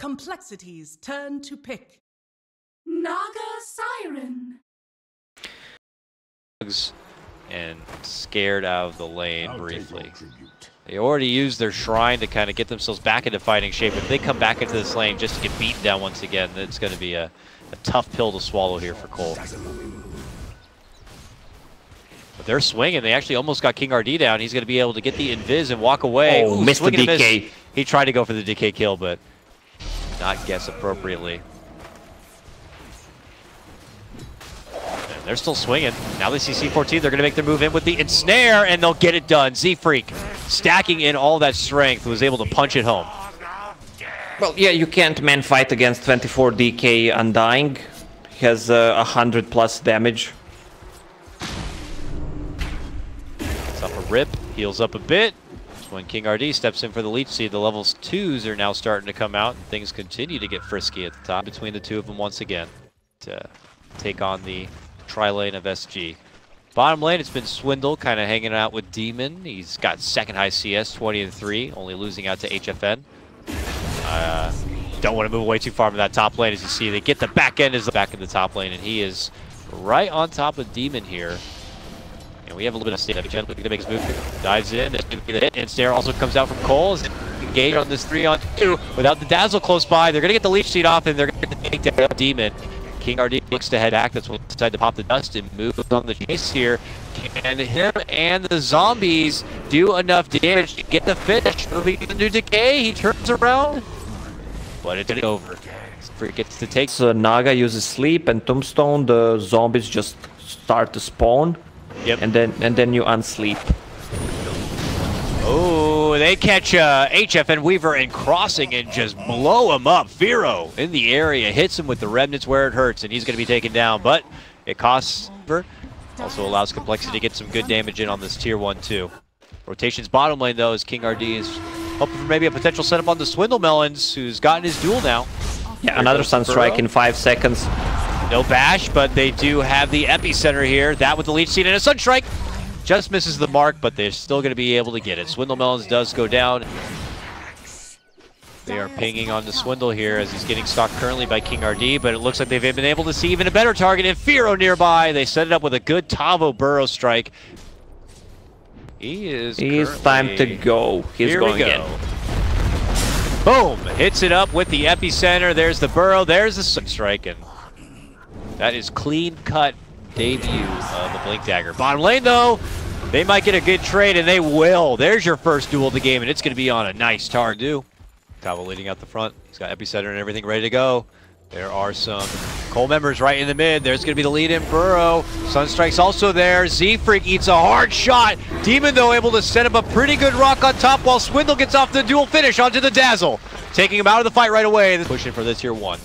Complexity's turn to pick. Naga Siren. And scared out of the lane briefly. They already used their shrine to kind of get themselves back into fighting shape. If they come back into this lane just to get beaten down once again, it's going to be a tough pill to swallow here for coL. But they're swinging. They actually almost got King RD down. He's going to be able to get the invis and walk away. Oh, missed the DK. He tried to go for the DK kill, but not guess appropriately. And they're still swinging. Now they see C14. They're going to make their move in with the ensnare, and they'll get it done. Z-Freak, stacking in all that strength, was able to punch it home. Well, yeah, you can't man fight against 24 DK Undying. He has 100+ damage. It's up a rip, heals up a bit. When King RD steps in for the leech seed, the levels 2s are now starting to come out, and things continue to get frisky at the top between the two of them once again to take on the tri-lane of SG. Bottom lane, it's been Swindle kind of hanging out with Demon. He's got second high CS, 20-3, only losing out to HFN. Don't want to move away too far from that top lane. As you see, they get the back end as the back in the top lane, and he is right on top of Demon here. And we have a little bit of state up. Gently to make his move. Dives in. It's going to be the hit. And Snare also comes out from coL. Engaged on this 3-on-2 without the Dazzle close by. They're going to get the leech seed off, and they're going to take down Demon. King RD looks to head back. That's when he decided to pop the dust and move on the chase here. Can him and the zombies do enough damage to get the finish? Moving to the new decay. He turns around, but it's over. Gets to take. So Naga uses sleep and tombstone. The zombies just start to spawn. Yep. And then you unsleep. Oh, they catch HFN Weaver and crossing and just blow him up. Firo in the area hits him with the remnants where it hurts, and he's going to be taken down. But it costs. Also allows Complexity to get some good damage in on this tier 1-2. Rotation's bottom lane though, as King RD is hoping for maybe a potential setup on the Swindle Melons, who's gotten his duel now. Yeah, another Sunstrike in 5 seconds. No bash, but they do have the epicenter here. That with the leech seed and a Sunstrike. Just misses the mark, but they're still going to be able to get it. Swindle Melons does go down. They are pinging on the Swindle here as he's getting stalked currently by King RD, but it looks like they've been able to see even a better target in Firo nearby. They set it up with a good Tavo burrow strike. He's time to go. He's going in. Boom! Hits it up with the epicenter. There's the burrow. There's the Sunstrike, and that is clean-cut debut of the Blink Dagger. Bottom lane, though, they might get a good trade, and they will. There's your first duel of the game, and it's going to be on a nice target, too. Tavo leading out the front. He's got epicenter and everything ready to go. There are some coL members right in the mid. There's going to be the lead-in burrow. Sunstrike's also there. Z-Freak eats a hard shot. Demon, though, able to set up a pretty good rock on top while Swindle gets off the dual finish onto the Dazzle. Taking him out of the fight right away. Pushing for this tier 1.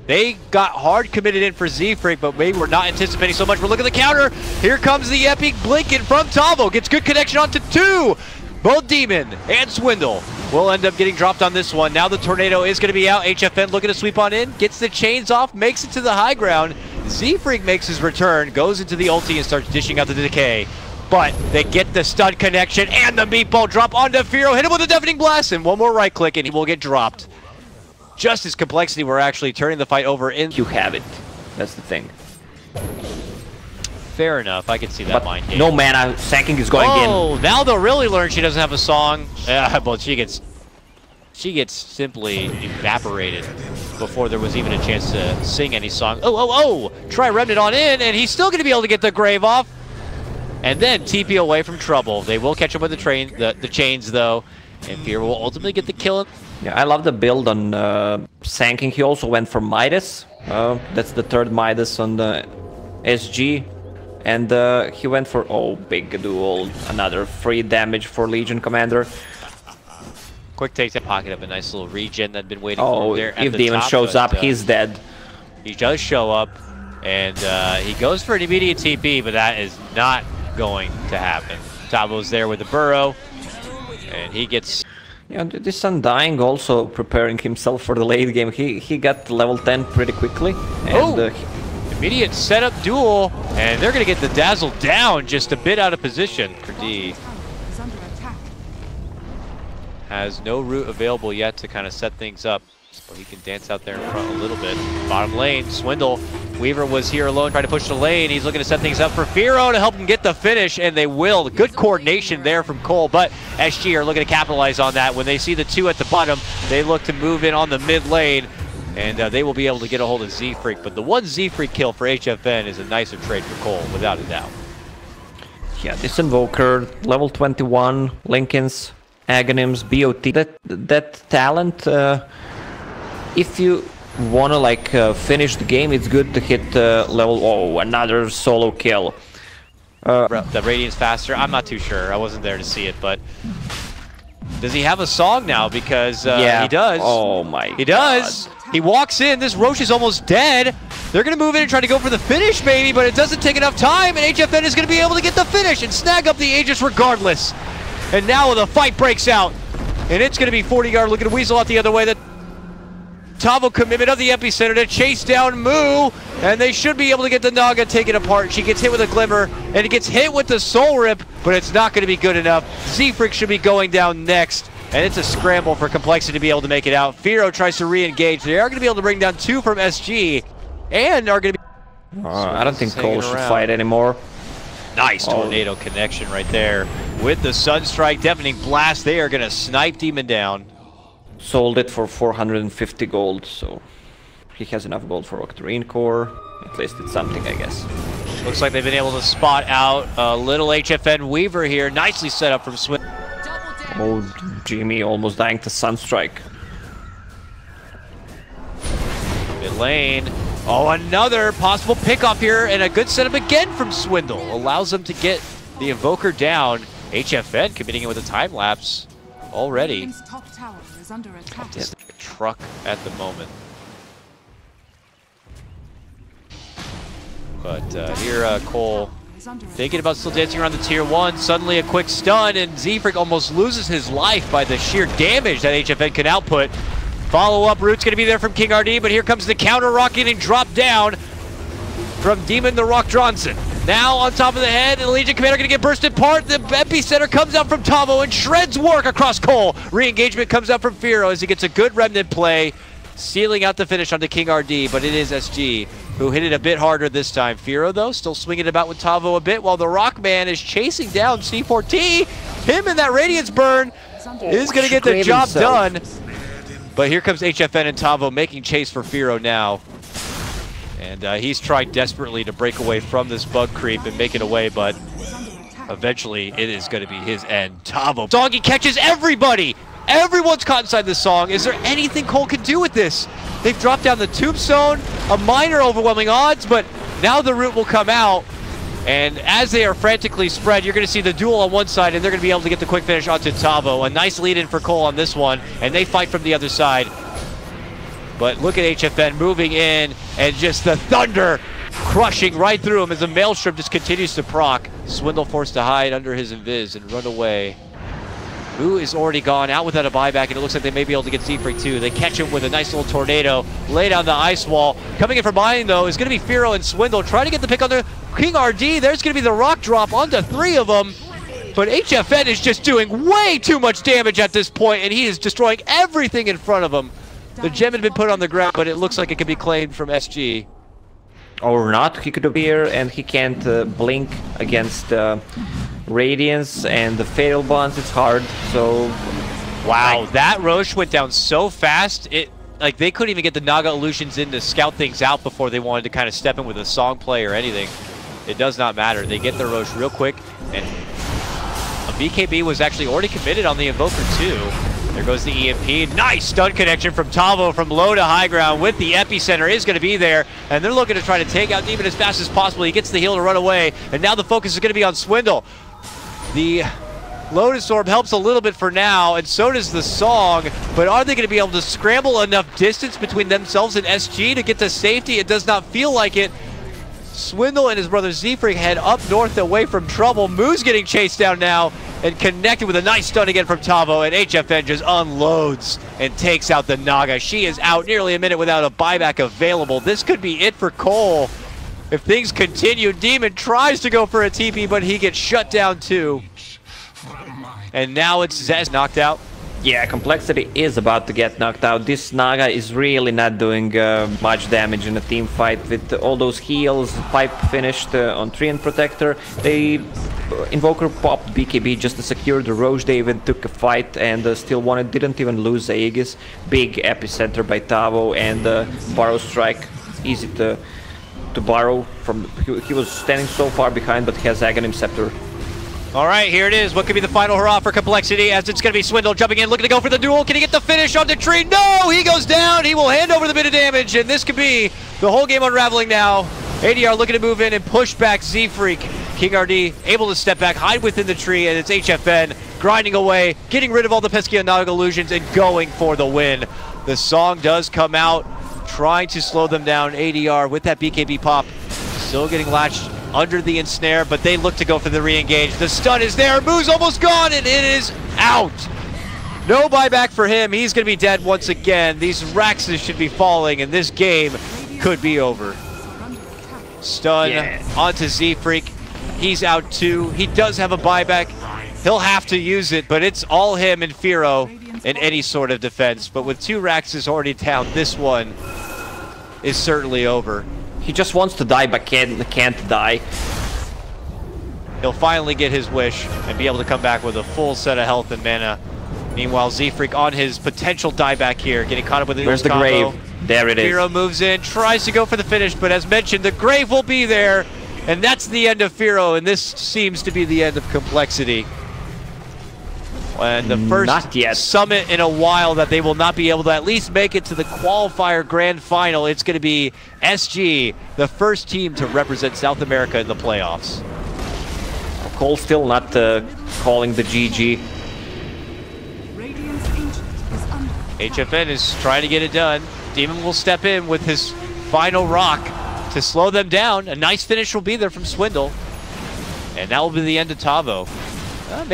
They got hard committed in for Z-Freak, but maybe we're not anticipating so much. But look at the counter. Here comes the epic blinking from Tavo. Gets good connection onto 2. Both Demon and Swindle will end up getting dropped on this one. Now the Tornado is going to be out. HFN looking to sweep on in. Gets the chains off. Makes it to the high ground. Z-Freak makes his return. Goes into the ulti and starts dishing out the decay. But they get the stun connection and the meatball drop onto Firo. Hit him with a deafening blast. And one more right click and he will get dropped. Just as Complexity were actually turning the fight over in. You have it. That's the thing. Fair enough. I can see that mind game. No mana. Sacking is going in. Oh, now they'll really learn she doesn't have a song. Yeah, but she gets simply evaporated before there was even a chance to sing any song. Oh! Try Remnant on in, and he's still going to be able to get the grave off. And then TP away from trouble. They will catch him with the chains, though. And Fear will ultimately get the kill. Yeah, I love the build on Sanking. He also went for Midas. That's the 3rd Midas on the SG. And he went for, big duel. Another free damage for Legion Commander. Quick take to pocket up a nice little regen that had been waiting for him there. If Demon shows up, he's dead. He does show up, and he goes for an immediate TP, but that is not going to happen. Tavo's there with the burrow, and he gets... Yeah, this Undying also preparing himself for the late game. He got level 10 pretty quickly. And, immediate setup duel, and they're going to get the Dazzle down just a bit out of position. D has no route available yet to kind of set things up. but he can dance out there in front a little bit. Bottom lane, Swindle. Weaver was here alone, trying to push the lane. He's looking to set things up for Firo to help him get the finish, and they will. Good coordination there from coL, but SG are looking to capitalize on that. When they see the two at the bottom, they look to move in on the mid lane, and they will be able to get a hold of Z-Freak. But the one Z-Freak kill for HFN is a nicer trade for coL, without a doubt. Yeah, this Invoker, level 21, Linken's, Aghanims, BOT. That talent, if you want to like finish the game, it's good to hit level. Oh, another solo kill. The Radiant's faster. I'm not too sure. I wasn't there to see it, but does he have a song now? Because yeah, he does. Oh my He does. God. He walks in. This Roche is almost dead. They're going to move in and try to go for the finish, maybe, but it doesn't take enough time, and HFN is going to be able to get the finish and snag up the Aegis regardless. And now the fight breaks out, and it's going to be 40-yard looking to weasel out the other way. The Tavo commitment of the epicenter to chase down Moo, and they should be able to get the Naga taken apart. She gets hit with a glimmer, and it gets hit with the soul rip, but it's not going to be good enough. Z-Freak should be going down next, and it's a scramble for Complexity to be able to make it out. Firo tries to re-engage. They are going to be able to bring down 2 from SG, and are going to be... I don't think coL should fight anymore. Nice tornado connection right there. With the Sunstrike, Deafening Blast, they are going to snipe Demon down. Sold it for 450 gold, so he has enough gold for Octarine Core. At least it's something, I guess. Looks like they've been able to spot out a little HFN Weaver here. Nicely set up from Swin. Oh, Jimmy almost dying to Sunstrike. Mid lane. Oh, another possible pickoff here, and a good setup again from Swindle. Allows them to get the Invoker down. HFN committing it with a time lapse already. Radiant's top tower is under attack. Just a truck at the moment. But here coL thinking about still dancing around the tier 1. Suddenly a quick stun, and Z-Freak almost loses his life by the sheer damage that HFN can output. Follow-up route's going to be there from King RD, but here comes the counter rock getting dropped down from Demon the Rock Johnson. Now on top of the head, and the Legion Commander going to get bursted apart. The epicenter comes out from Tavo and shreds work across coL. Re-engagement comes out from Firo as he gets a good remnant play, sealing out the finish onto King RD, but it is SG who hit it a bit harder this time. Firo, though, still swinging about with Tavo a bit, while the Rockman is chasing down C4T. Him and that Radiance burn is going to get the job done. But here comes HFN and Tavo making chase for Firo now. And he's tried desperately to break away from this bug creep and make it away, but eventually it is going to be his end. Tavo. Song, he catches everybody! Everyone's caught inside this song. Is there anything coL can do with this? They've dropped down the tombstone, a minor overwhelming odds, but now the root will come out. And as they are frantically spread, you're going to see the duel on one side, and they're going to be able to get the quick finish onto Tavo. A nice lead in for coL on this one, and they fight from the other side. But look at HFN moving in, and just the thunder crushing right through him as the Maelstrom just continues to proc. Swindle forced to hide under his invis and run away. Moo is already gone out without a buyback, and it looks like they may be able to get Z-Freak too. They catch him with a nice little tornado, lay down the ice wall. Coming in from behind, though, is going to be Firo and Swindle trying to get the pick on the King RD. There's going to be the rock drop onto 3 of them. But HFN is just doing way too much damage at this point, and he is destroying everything in front of him. The gem had been put on the ground, but it looks like it can be claimed from SG. Or not, he could appear, and he can't blink against Radiance and the Fatal Bonds. It's hard, so... Wow, that Roche went down so fast, like they couldn't even get the Naga illusions in to scout things out before they wanted to kind of step in with a song play or anything. It does not matter. They get their Roche real quick, and a BKB was actually already committed on the Invoker too. There goes the EMP. Nice stun connection from Tavo from low to high ground with the epicenter is going to be there, and they're looking to try to take out Demon as fast as possible. He gets the heal to run away, and now the focus is going to be on Swindle. The Lotus Orb helps a little bit for now, and so does the Song, but are they going to be able to scramble enough distance between themselves and SG to get to safety? It does not feel like it. Swindle and his brother Z-Freak head up north away from trouble. Moo's getting chased down now and connected with a nice stun again from Tavo, and HFN just unloads and takes out the Naga. She is out nearly a minute without a buyback available. This could be it for coL. If things continue, Demon tries to go for a TP, but he gets shut down too. And now it's Zez knocked out. Yeah, Complexity is about to get knocked out. This Naga is really not doing much damage in a team fight with all those heals. Pipe finished on Treant Protector. They Invoker popped BKB just to secure the Roche. They even took a fight and still won it. Didn't even lose Aegis. Big epicenter by Tavo and Barrow Strike. Easy to borrow from. He was standing so far behind, but has Aghanim Scepter. All right, here it is. What could be the final hurrah for Complexity, as it's going to be Swindle jumping in, looking to go for the duel. Can he get the finish on the tree? No, he goes down. He will hand over the bit of damage, and this could be the whole game unraveling now. ADR looking to move in and push back Z-Freak. King RD able to step back, hide within the tree, and it's HFN grinding away, getting rid of all the pesky Naga illusions, and going for the win. The song does come out, trying to slow them down. ADR with that BKB pop, still getting latched under the ensnare, but they look to go for the re-engage. The stun is there, Moo's almost gone, and it is out. No buyback for him. He's going to be dead once again. These Raxes should be falling, and this game could be over. Stun onto Z-Freak. He's out too. He does have a buyback. He'll have to use it, but it's all him and Firo in any sort of defense. But with 2 Raxes already down, this one is certainly over. He just wants to die, but can't die. He'll finally get his wish and be able to come back with a full set of health and mana. Meanwhile, Z-Freak on his potential dieback here, getting caught up with the Where's the combo. grave? There it is. Firo moves in, tries to go for the finish, but as mentioned, the grave will be there, and that's the end of Firo, and this seems to be the end of Complexity. And the first summit in a while that they will not be able to at least make it to the qualifier grand final. It's going to be SG, the first team to represent South America in the playoffs. coL still not calling the GG. HFN is trying to get it done. Demon will step in with his final rock to slow them down. A nice finish will be there from Swindle. And that will be the end of Tavo.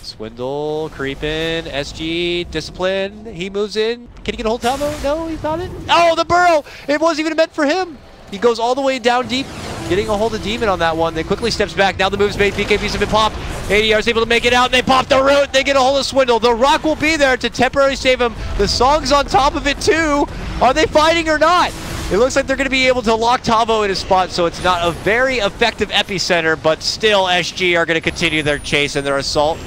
Swindle, creeping, SG, discipline, he moves in. Can he get a hold of Tavo? No, he's not in. Oh, the burrow! It wasn't even meant for him. He goes all the way down deep, getting a hold of Demon on that one. Then quickly steps back. Now the move's made, BKBs have been popped. ADR is able to make it out, and they pop the root. They get a hold of Swindle. The rock will be there to temporarily save him. The song's on top of it too. Are they fighting or not? It looks like they're going to be able to lock Tavo in his spot, so it's not a very effective epicenter, but still SG are going to continue their chase and their assault.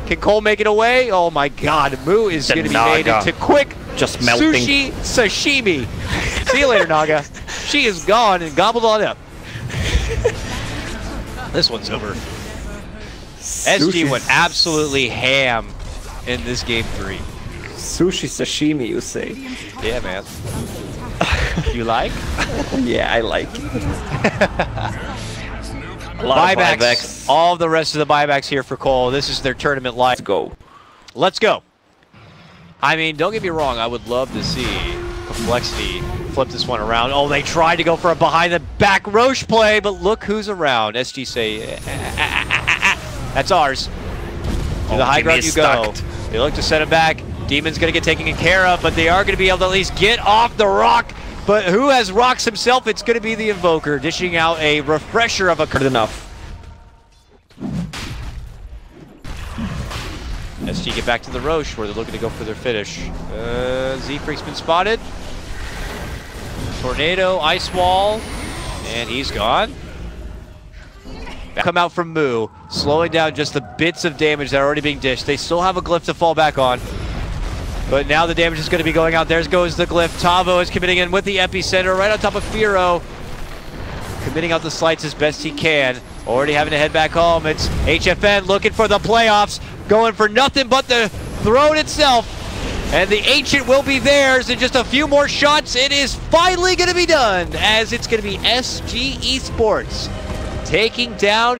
Can coL make it away? Oh my god, Moo is going to be made into quick just melting sushi sashimi. See you later, Naga. She is gone and gobbled on up. This one's over. SG went absolutely ham in this game 3. Sushi sashimi, you say? Yeah, man. You like? Yeah, I like it. Buybacks. All the rest of the buybacks here for coL. This is their tournament live. Let's go. Let's go. I mean, don't get me wrong. I would love to see Complexity flip this one around. Oh, they tried to go for a behind-the-back Roche play, but look who's around. SG say, that's ours. To the high ground you go. They look to set him back. Demon's going to get taken care of, but they are going to be able to at least get off the rock. But who has rocks himself? It's going to be the Invoker, dishing out a refresher of a... Good enough. SG get back to the Roche, where they're looking to go for their finish. Z-Freak's been spotted. Tornado, Ice Wall, and he's gone. Come out from Moo, slowing down just the bits of damage that are already being dished. They still have a glyph to fall back on. But now the damage is going to be going out. There goes the glyph. Tavo is committing in with the epicenter right on top of Firo. Committing out the slights as best he can. Already having to head back home. It's HFN looking for the playoffs. Going for nothing but the throne itself. And the Ancient will be theirs in just a few more shots. It is finally going to be done, as it's going to be SG Esports taking down